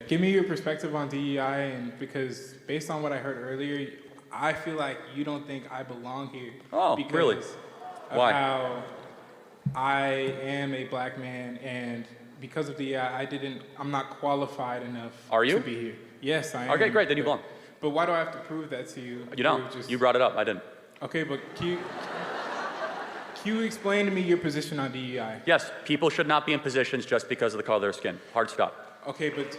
Give me your perspective on DEI, and because based on what I heard earlier, I feel like you don't think I belong here. Oh, because really? Of Why? how I am a black man, and because of DEI, I'm not qualified enough to be here. Yes, I am. Okay, great, then you belong. But why do I have to prove that to you? You don't. You brought it up, I didn't. Okay, but can you explain to me your position on DEI? Yes, people should not be in positions just because of the color of their skin. Hard stop. Okay, but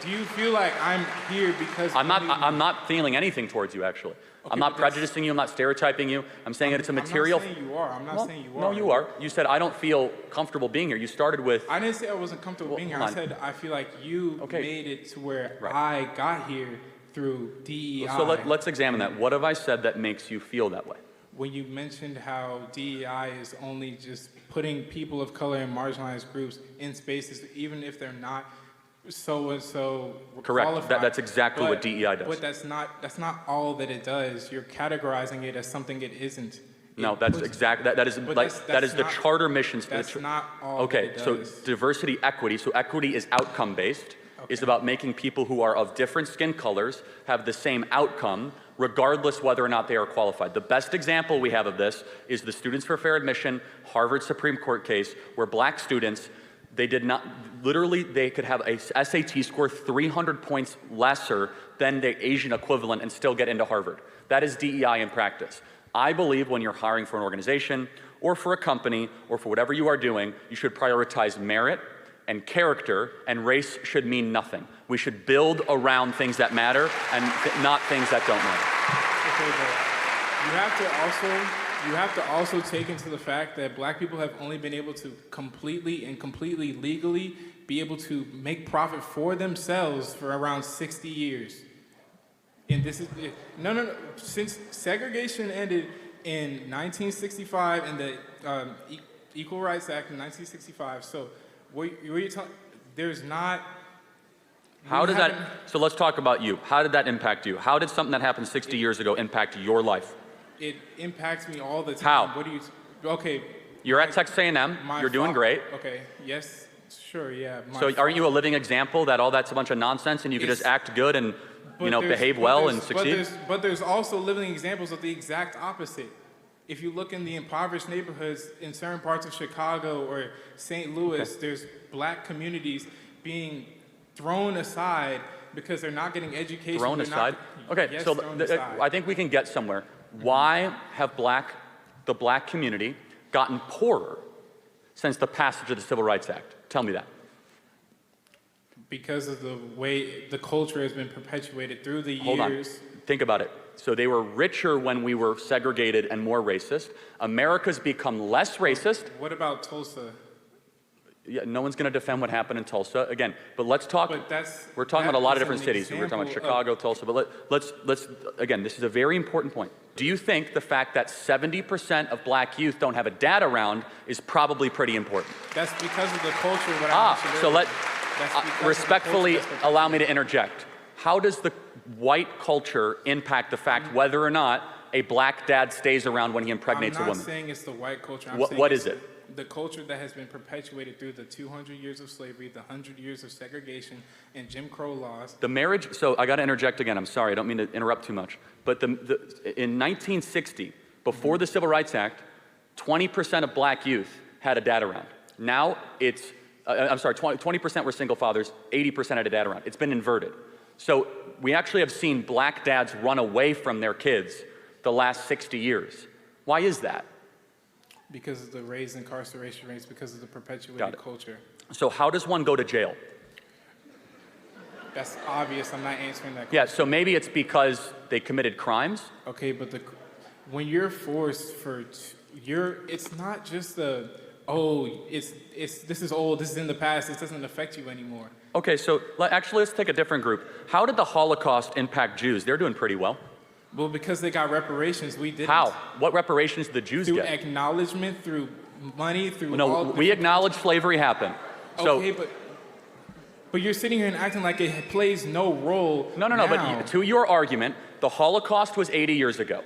do you feel like I'm here because I'm not feeling anything towards you, actually. Okay, I'm not prejudicing you, I'm not stereotyping you. I'm saying that it's a material. I'm not saying you are. I'm not saying you are. No, you are. You said, I don't feel comfortable being here. You started with. I didn't say I wasn't comfortable being here. I said I feel like you made it to where I got here through DEI. So let's examine that. What have I said that makes you feel that way? When you mentioned how DEI is only just putting people of color and marginalized groups in spaces, even if they're not so correct. Qualified. That's exactly what DEI does. But that's not all that it does. You're categorizing it as something it isn't. No, that's exactly that is the charter missions. That's not all. Okay, so diversity, equity. So equity is outcome based. Okay. Is about making people who are of different skin colors have the same outcome, regardless whether or not they are qualified. The best example we have of this is the Students for Fair Admission Harvard Supreme Court case, where black students, they could have a SAT score 300 points lesser than the Asian equivalent and still get into Harvard. That is DEI in practice. I believe when you're hiring for an organization or for a company or for whatever you are doing, you should prioritize merit and character, and race should mean nothing. We should build around things that matter and not things that don't matter. Okay, but you have to also take into the fact that black people have only been able to completely legally be able to make profit for themselves for around 60 years. And this is, no. Since segregation ended in 1965 and the Equal Rights Act in 1965, so what you're talking, there's not. How did that, so let's talk about you. How did that impact you? How did something that happened 60 years ago impact your life? It impacts me all the time. How? What do you, okay. You're at Texas A&M, you're doing great. Okay, yes, sure, yeah. So aren't you a living example that all that's a bunch of nonsense and you could just act good and behave well and succeed? But there's also living examples of the exact opposite. If you look in the impoverished neighborhoods in certain parts of Chicago or St. Louis, there's black communities being thrown aside because they're not getting education. Thrown aside? Okay, yes, so I think we can get somewhere. Why have the black community gotten poorer since the passage of the Civil Rights Act? Tell me that. Because of the way the culture has been perpetuated through the years. Hold on. Think about it. So they were richer when we were segregated and more racist. America's become less racist. What about Tulsa? Yeah, no one's going to defend what happened in Tulsa again. But let's talk. We're talking about a lot of different cities. We're talking about Chicago, Tulsa. But let's again. This is a very important point. Do you think the fact that 70% of black youth don't have a dad around is probably pretty important? That's because of the culture. So respectfully allow me to interject. How does the white culture impact the fact whether or not a black dad stays around when he impregnates a woman? I'm not saying it's the white culture. What is it? The culture that has been perpetuated through the 200 years of slavery, the 100 years of segregation, and Jim Crow laws. The marriage, so I got to interject again. I'm sorry, I don't mean to interrupt too much. But in 1960, before the Civil Rights Act, 20% of black youth had a dad around. Now it's, 20% were single fathers, 80% had a dad around. It's been inverted. So we actually have seen black dads run away from their kids the last 60 years. Why is that? Because of the raised incarceration rates, because of the perpetuated culture. So how does one go to jail? That's obvious. I'm not answering that question. Yeah, so maybe it's because they committed crimes? Okay, but when you're forced it's not just this is old, this is in the past, this doesn't affect you anymore. Okay, so actually let's take a different group. How did the Holocaust impact Jews? They're doing pretty well. Well, because they got reparations, we didn't. How? What reparations did the Jews get? Through acknowledgement, through money, through we acknowledge slavery happened. So, okay, but you're sitting here and acting like it plays no role. No, but to your argument, the Holocaust was 80 years ago.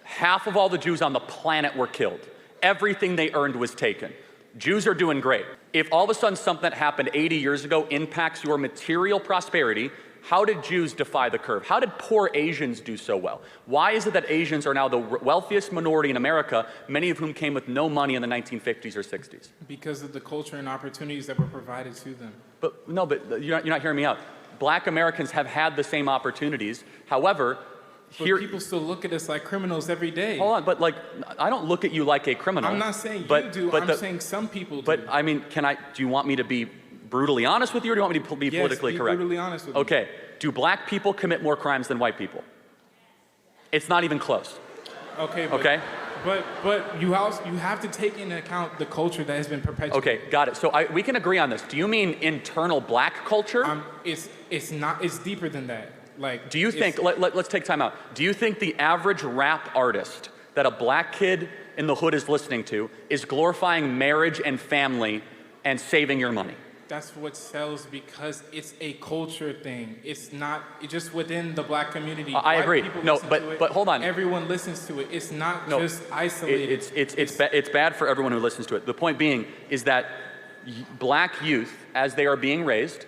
Half of all the Jews on the planet were killed. Everything they earned was taken. Jews are doing great. If all of a sudden something that happened 80 years ago impacts your material prosperity, how did Jews defy the curve? How did poor Asians do so well? Why is it that Asians are now the wealthiest minority in America, many of whom came with no money in the 1950s or 60s? Because of the culture and opportunities that were provided to them. But you're not hearing me out. Black Americans have had the same opportunities. However, But people still look at us like criminals every day. Hold on, but like, I don't look at you like a criminal. I'm not saying but, you do, I'm saying some people do. But I mean, do you want me to be brutally honest with you, or do you want me to be politically correct? Yes, be brutally honest with me. Okay, do black people commit more crimes than white people? It's not even close. Okay, but you have to take into account the culture that has been perpetuated. Okay, got it. So we can agree on this. Do you mean internal black culture? It's deeper than that. Like, do you think, let's take time out. Do you think the average rap artist that a black kid in the hood is listening to is glorifying marriage and family and saving your money? That's what sells because it's a culture thing. It's not just within the black community. I agree. No, but hold on. Everyone listens to it. It's not just isolated. It's bad for everyone who listens to it. The point being is that black youth, as they are being raised,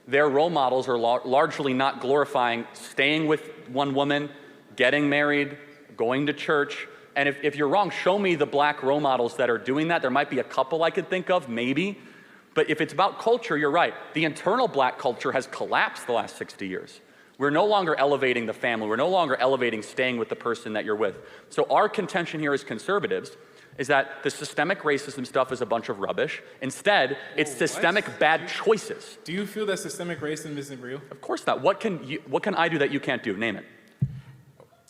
their role models are largely not glorifying staying with one woman, getting married, going to church. And if you're wrong, show me the black role models that are doing that. There might be a couple I could think of, maybe. But if it's about culture, you're right. The internal black culture has collapsed the last 60 years. We're no longer elevating the family. We're no longer elevating staying with the person that you're with. So our contention here as conservatives is that the systemic racism stuff is a bunch of rubbish. Instead, it's systemic bad choices. Do you feel that systemic racism isn't real? Of course not. What can I do that you can't do? Name it.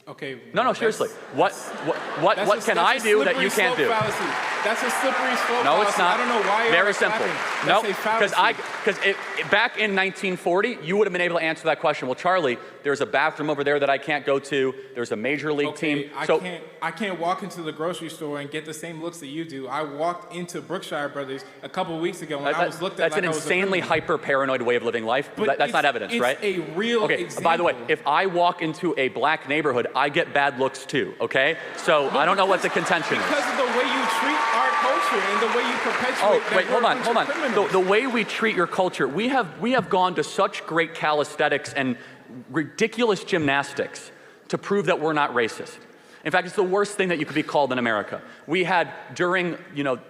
Okay. No, seriously. What can I do that you can't do? Fallacy. That's a slippery slope. No, it's not. I don't know why you're Very simple. No, because back in 1940, you would have been able to answer that question. Well, Charlie, there's a bathroom over there that I can't go to. There's a major league team. I can't walk into the grocery store and get the same looks that you do. I walked into Brookshire Brothers a couple of weeks ago when I was looked at. That's an insanely hyper-paranoid way of living life. But that's not evidence, right? It's a real example. By the way, if I walk into a black neighborhood, I get bad looks too, okay? So I don't know what the contention is. Because of the way you treat our culture and the way you perpetuate hold on. The way we treat your culture, we have gone to such great calisthenics and ridiculous gymnastics to prove that we're not racist. In fact, it's the worst thing that you could be called in America. We had, during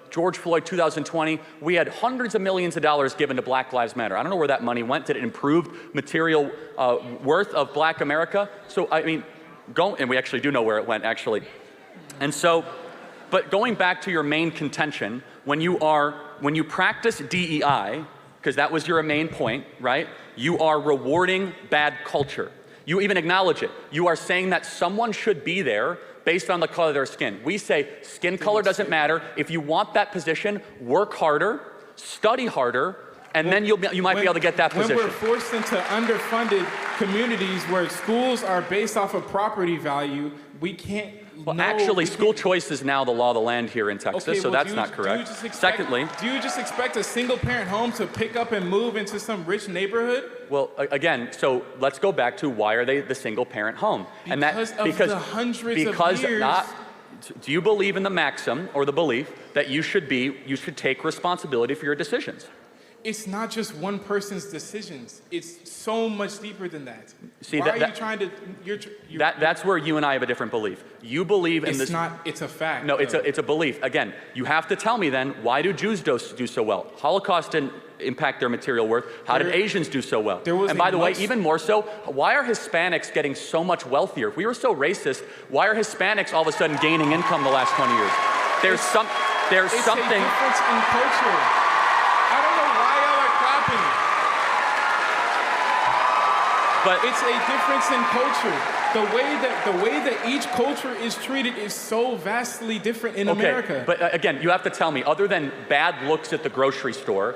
George Floyd 2020, we had hundreds of millions of dollars given to Black Lives Matter. I don't know where that money went. Did it improve material worth of black America? So, I mean, and we actually do know where it went, actually. And so, but going back to your main contention, when you practice DEI, because that was your main point, right? You are rewarding bad culture. You even acknowledge it. You are saying that someone should be there based on the color of their skin. We say skin color doesn't matter. If you want that position, work harder, study harder, and then you might be able to get that position. When we're forced into underfunded communities where schools are based off of property value, we can't. Well, actually, school choice is now the law of the land here in Texas, so that's not correct. Secondly, do you just expect a single-parent home to pick up and move into some rich neighborhood? Well, again, so let's go back to why are they the single-parent home? Because of the hundreds of years. Do you believe in the maxim or the belief that you should take responsibility for your decisions? It's not just one person's decisions. It's so much deeper than that. See, why are you trying to? That's where you and I have a different belief. You believe in this. It's not. It's a fact. No, it's a belief. Again, you have to tell me then, why do Jews do so well? Holocaust didn't impact their material worth. How did Asians do so well? And by the way, even more so, why are Hispanics getting so much wealthier? If we were so racist, why are Hispanics all of a sudden gaining income the last 20 years? There's something. It's a difference in culture. But it's a difference in culture. The way that each culture is treated is so vastly different in America. But again, you have to tell me, other than bad looks at the grocery store,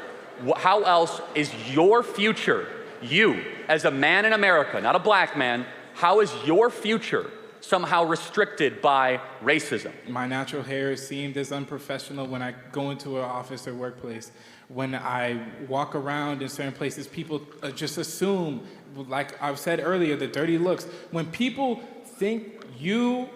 how else is your future, you as a man in America, not a black man, how is your future somehow restricted by racism? My natural hair is seen as unprofessional when I go into an office or workplace. When I walk around in certain places, people just assume, like I've said earlier, the dirty looks. When people think you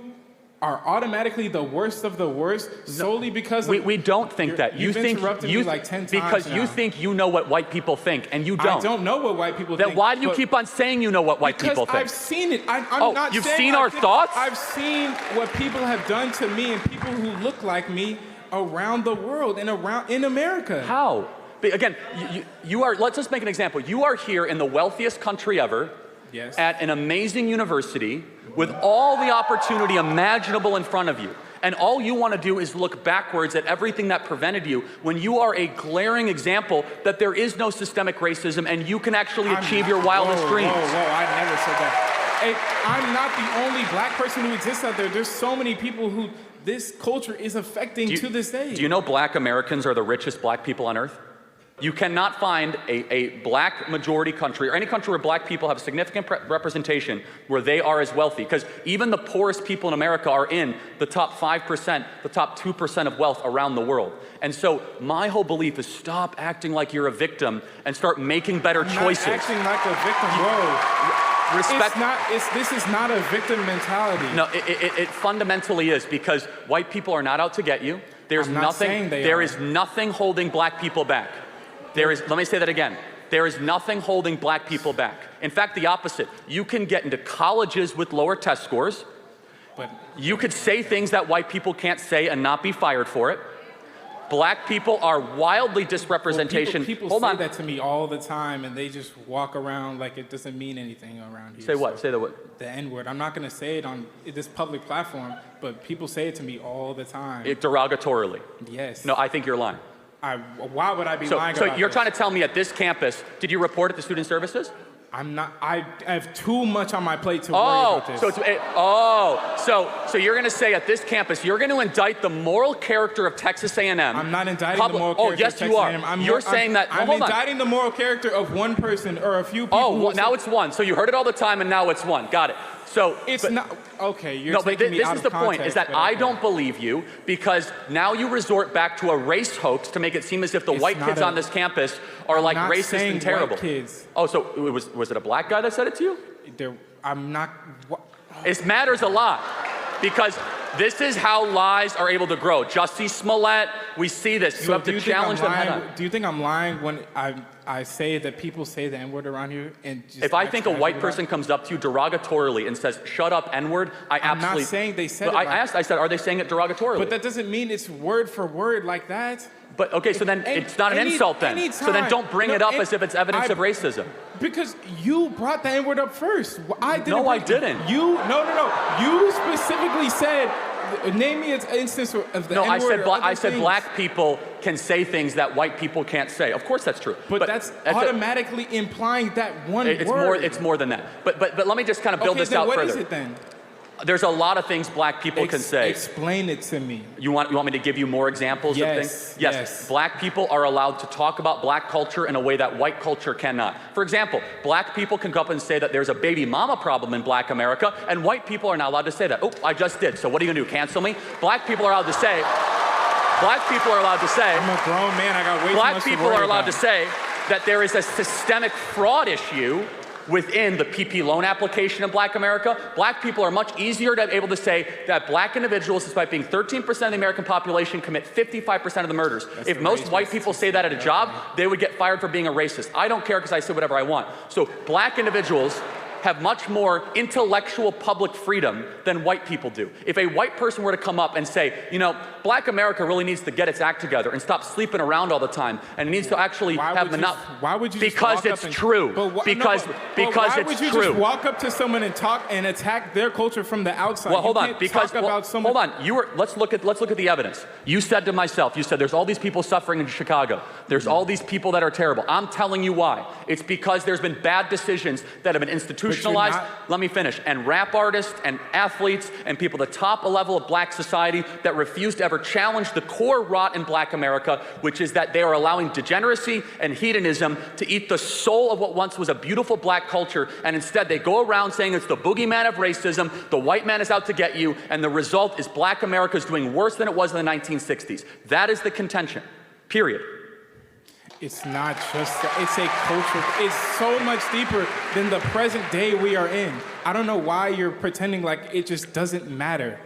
are automatically the worst of the worst solely because of... We don't think that. You've interrupted me like 10 times because now. you think you know what white people think, and you don't. I don't know what white people Then think. why do you keep on saying you know what white people think? Because I've seen it. I'm not you've saying seen I our think- thoughts? I've seen what people have done to me and people who look like me around the world and in America. How? Again, you are, let's just make an example. You are here in the wealthiest country ever, Yes. at an amazing university, with all the opportunity imaginable in front of you. And all you want to do is look backwards at everything that prevented you, when you are a glaring example that there is no systemic racism and you can actually achieve your wildest dreams. Whoa, I never said that. Hey, I'm not the only black person who exists out there. There's so many people who this culture is affecting to this day. Do you know black Americans are the richest black people on earth? You cannot find a black majority country, or any country where black people have significant representation, where they are as wealthy. Because even the poorest people in America are in the top 5%, the top 2% of wealth around the world. And so my whole belief is stop acting like you're a victim and start making better choices. Not acting like a victim, whoa. Respect. This is not a victim mentality. No, it fundamentally is, because white people are not out to get you. There's I'm not saying they there are. is nothing holding black people back. Let me say that again. There is nothing holding black people back. In fact, the opposite. You can get into colleges with lower test scores. But You could say things that white people can't say and not be fired for it. Black people are wildly disrepresentation. People Hold say on. that to me all the time, and they just walk around like it doesn't mean anything around here. Say what? So, Say the what? The N-word. I'm not going to say it on this public platform, but people say it to me all the time. Derogatorily. Yes. No, I think you're lying. Why would I be lying So about you're this? trying to tell me at this campus, did you report it to student services? I'm not. I have too much on my plate to worry about this. So you're going to say at this campus, you're going to indict the moral character of Texas A&M. I'm not indicting the moral character yes, of Texas you are. A&M. I'm hold on. indicting the moral character of one person or a few people. Now it's one. So you heard it all the time, and now it's one. Got it. So not okay. You're no, but taking me this out is of the point, context, is that but I okay. don't believe you, because now you resort back to a race hoax to make it seem as if the It's white not kids on this campus are like not racist saying and terrible. white kids. Oh, so was it a black guy that said it to you? I'm not. It matters a lot, because this is how lies are able to grow. Jussie Smollett, we see this. You have to challenge them head on. Do you think I'm lying when I say that people say the N-word around here? And just If I think a white casually person comes up to you derogatorily and says, "Shut up, N-word," I'm not saying they said it I said, are they saying it derogatorily? But that doesn't mean it's word for word like that. But okay, so then it's not an insult then. So then don't bring it up as if it's evidence of racism. Because you brought the N-word up first. I didn't. No, I didn't. No. You specifically said, name me an instance of the No, N-word. I said black people can say things that white people can't say. Of course that's true. But that's automatically implying that one word. It's more than that. But let me just kind of build this out further. What is it then? There's a lot of things black people can say. Explain it to me. You want me to give you more examples of things? Yes. Black people are allowed to talk about black culture in a way that white culture cannot. For example, black people can go up and say that there's a baby mama problem in black America, and white people are not allowed to say that. Oh, I just did. So what are you gonna do? Cancel me? Black people are allowed to say. I'm a grown man. I got way too much to worry about. Black people are allowed to say that there is a systemic fraud issue within the PP loan application in black America. Black people are much easier to be able to say that black individuals, despite being 13% of the American population, commit 55% of the murders. If most white people say that at a job, they would get fired for being a racist. I don't care because I say whatever I want. So black individuals have much more intellectual public freedom than white people do. If a white person were to come up and say, black America really needs to get its act together and stop sleeping around all the time, and it needs to actually have monopoly. Why would you? Because it's true. Because why would you just walk up to someone and talk and attack their culture from the outside? Well, hold on. Hold on. Let's look at the evidence. You said to myself, there's all these people suffering in Chicago. There's all these people that are terrible. I'm telling you why. It's because there's been bad decisions that have been institutionalized. Let me finish. And rap artists and athletes and people at the top level of black society that refuse to ever challenge the core rot in black America, which is that they are allowing degeneracy and hedonism to eat the soul of what once was a beautiful black culture, and instead they go around saying it's the boogeyman of racism, the white man is out to get you, and the result is black America is doing worse than it was in the 1960s. That is the contention. Period. It's not just, it's a culture. It's so much deeper than the present day we are in. I don't know why you're pretending like it just doesn't matter.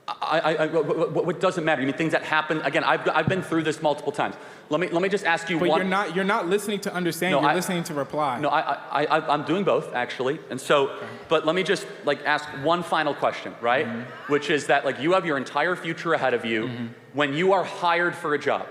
What doesn't matter? You mean things that happen? Again, I've been through this multiple times. Let me just ask you but one. you're not listening to understand. No, you're listening to reply. No, I'm doing both actually, and so. Okay. But let me just ask one final question, right? Mm-hmm. Which is that you have your entire future ahead of you. Mm-hmm. When you are hired for a job,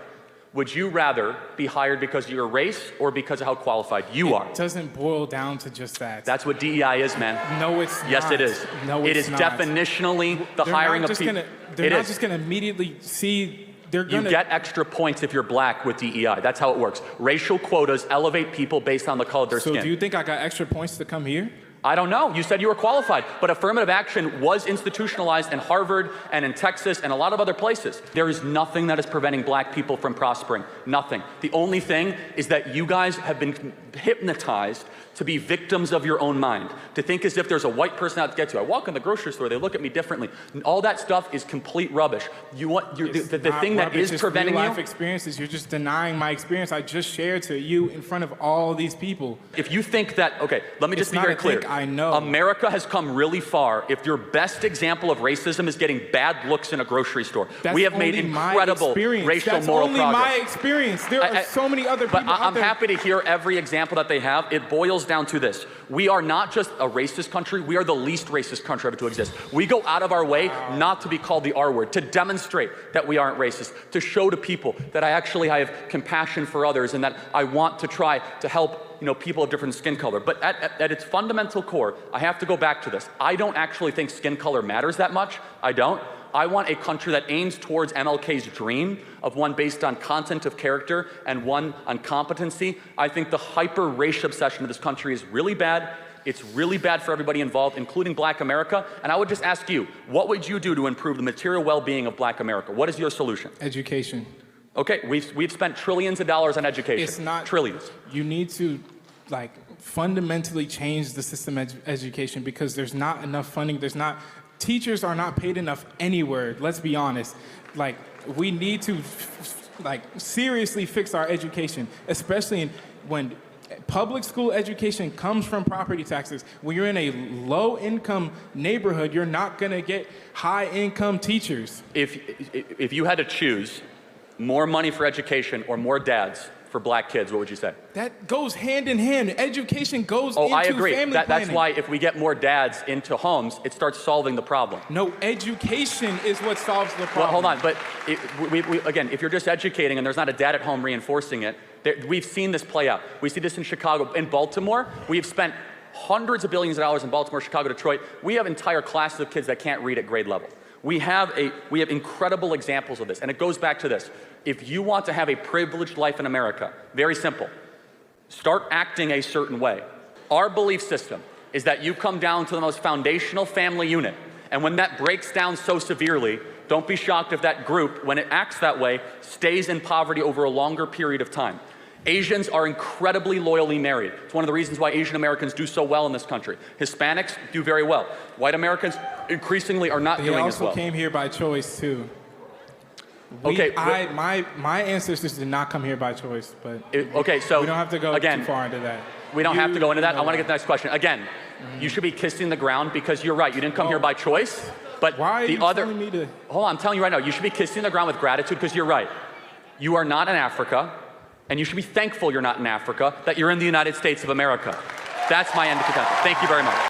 would you rather be hired because of your race or because of how qualified you are? It doesn't boil down to just that. That's what DEI is, man. No, it's not. Yes, it is. No, it's not. It is definitionally the hiring of people. They're not just going to immediately see. You get extra points if you're black with DEI. That's how it works. Racial quotas elevate people based on the color of their skin. So do you think I got extra points to come here? I don't know. You said you were qualified, but affirmative action was institutionalized in Harvard and in Texas and a lot of other places. There is nothing that is preventing black people from prospering. Nothing. The only thing is that you guys have been hypnotized to be victims of your own mind, to think as if there's a white person out to get you. I walk in the grocery store, they look at me differently. All that stuff is complete rubbish. The thing that is preventing real life experiences. You're just denying my experience I just shared to you in front of all these people. If you think that, okay, let me just be very clear. I know. America has come really far if your best example of racism is getting bad looks in a grocery store. We have made incredible racial moral progress. That's only my experience. There are so many other people out there. But I'm happy to hear every example that they have. It boils down to this. We are not just a racist country, we are the least racist country ever to exist. We go out of our way not to be called the R word, to demonstrate that we aren't racist, to show to people that I have compassion for others and that I want to try to help people of different skin color. But at its fundamental core, I have to go back to this. I don't actually think skin color matters that much. I don't. I want a country that aims towards MLK's dream of one based on content of character and one on competency. I think the hyper-race obsession of this country is really bad. It's really bad for everybody involved, including black America. And I would just ask you, what would you do to improve the material well-being of black America? What is your solution? Education. Okay, we've spent trillions of dollars on education. It's not trillions. You need to fundamentally change the system of education because there's not enough funding. Teachers are not paid enough anywhere. Let's be honest. We need to seriously fix our education, especially when public school education comes from property taxes. When you're in a low-income neighborhood, you're not going to get high-income teachers. If you had to choose more money for education or more dads for black kids, what would you say? That goes hand in hand. Education goes into I agree. Family planning. That's why if we get more dads into homes, it starts solving the problem. No, education is what solves the problem. Well, hold on, but again, if you're just educating and there's not a dad at home reinforcing it, we've seen this play out. We see this in Chicago. In Baltimore, we've spent hundreds of billions of dollars in Baltimore, Chicago, Detroit. We have entire classes of kids that can't read at grade level. We have incredible examples of this, and it goes back to this. If you want to have a privileged life in America, very simple, start acting a certain way. Our belief system is that you come down to the most foundational family unit, and when that breaks down so severely, don't be shocked if that group, when it acts that way, stays in poverty over a longer period of time. Asians are incredibly loyally married. It's one of the reasons why Asian Americans do so well in this country. Hispanics do very well. White Americans increasingly are not doing as well. They also came here by choice too. My ancestors did not come here by choice, but so we don't have to go too far into that. We don't have to go into that. I want to get the next question. Again, you should be kissing the ground because you're right. You didn't come here by choice. But why are you telling me to? Hold on, I'm telling you right now. You should be kissing the ground with gratitude because you're right. You are not in Africa. And you should be thankful you're not in Africa, that you're in the United States of America. That's my end of contention. Thank you very much.